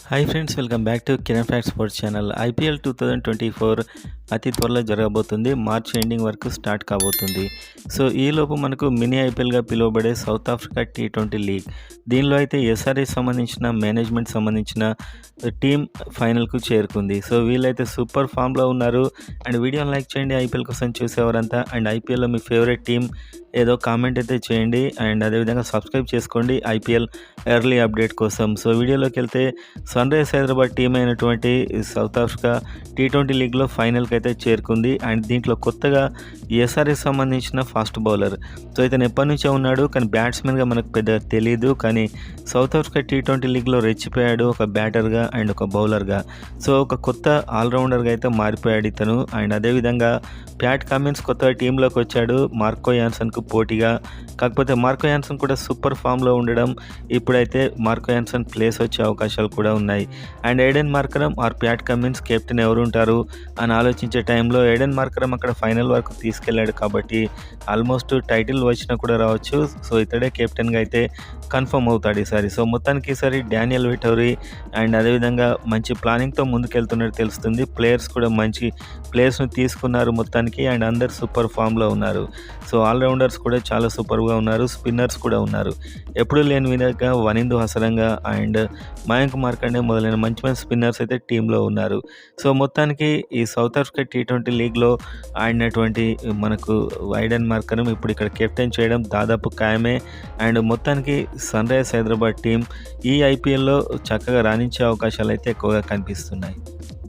Hi friends, welcome back to Kiran fact sports channel. IPL 2024 అతి త్వరలో జరగబోతుంది. మార్చ్ ఎండింగ్ వరకు స్టార్ట్ కాబోతుంది. సో ఈలోపు మనకు మినీ ఐపీఎల్గా పిలువబడే సౌత్ ఆఫ్రికా T20 లీగ్, దీనిలో అయితే ఎస్ఆర్ఎస్ సంబంధించిన మేనేజ్మెంట్ సంబంధించిన టీం ఫైనల్కు చేరుకుంది. సో వీళ్ళైతే సూపర్ ఫామ్లో ఉన్నారు. అండ్ వీడియోని లైక్ చేయండి ఐపీఎల్ కోసం చూసేవారంతా. అండ్ ఐపీఎల్లో మీ ఫేవరెట్ టీం ఏదో కామెంట్ అయితే చేయండి. అండ్ అదేవిధంగా సబ్స్క్రైబ్ చేసుకోండి ఐపీఎల్ ఎర్లీ అప్డేట్ కోసం. సో వీడియోలోకి వెళ్తే సన్ రైజర్స్ హైదరాబాద్ టీం అయినటువంటి సౌత్ ఆఫ్రికా T20 లీగ్లో ఫైనల్కి అయితే చేరుకుంది. అండ్ దీంట్లో కొత్తగా ఎస్ఆర్ఎస్ సంబంధించిన ఫాస్ట్ బౌలర్, సో ఇతను ఎప్పటి నుంచే ఉన్నాడు కానీ బ్యాట్స్మెన్గా మనకు పెద్ద తెలియదు. కానీ సౌత్ ఆఫ్రికా T20 లీగ్లో రెచ్చిపోయాడు, ఒక బ్యాటర్గా అండ్ ఒక బౌలర్గా. సో ఒక కొత్త ఆల్రౌండర్గా అయితే మారిపోయాడు ఇతను. అండ్ అదేవిధంగా ప్యాట్ కమిన్స్ కొత్తగా టీంలోకి వచ్చాడు మార్కో యాన్సన్కు పోటీగా. కాకపోతే మార్కో యాన్సన్ కూడా సూపర్ ఫామ్లో ఉండడం, ఇప్పుడైతే మార్కో యాన్సన్ ప్లేస్ వచ్చే అవకాశాలు కూడా ఉన్నాయి. And Aiden Markram or Pat Cummins captain ఎవరు ఉంటారు అని ఆలోచించే టైంలో ఎడెన్ మార్కరమ్ అక్కడ ఫైనల్ వరకు తీసుకెళ్లాడు కాబట్టి ఆల్మోస్ట్ టైటిల్ వచ్చినా కూడా రావచ్చు. సో ఇతడే కెప్టెన్గా అయితే కన్ఫర్మ్ అవుతాడు ఈసారి. సో మొత్తానికి ఈసారి డానియల్ విటోరీ అండ్ అదేవిధంగా మంచి ప్లానింగ్తో ముందుకెళ్తున్నట్టు తెలుస్తుంది. ప్లేయర్స్ కూడా మంచి ప్లేయర్స్ని తీసుకున్నారు మొత్తానికి. అండ్ అందరు సూపర్ ఫామ్లో ఉన్నారు. సో ఆల్రౌండర్స్ కూడా చాలా సూపర్గా ఉన్నారు, స్పిన్నర్స్ కూడా ఉన్నారు. ఎప్పుడు లేని విధంగా వనిందు హసరంగా అండ్ మయాంక్ మార్కండే మొదలైన మంచి మంచి స్పిన్నర్స్ అయితే టీంలో ఉన్నారు. సో మొత్తానికి ఈ సౌత్ ఆఫ్రికా T20 లీగ్లో ఆడినటువంటి మనకు ఎడెన్ మార్కరమ్ ఇప్పుడు ఇక్కడ కెప్టెన్ చేయడం దాదాపు ఖాయమే. అండ్ మొత్తానికి సన్ రైజర్స్ హైదరాబాద్ టీం ఈ ఐపీఎల్లో చక్కగా రాణించే అవకాశాలు అయితే ఎక్కువగా కనిపిస్తున్నాయి.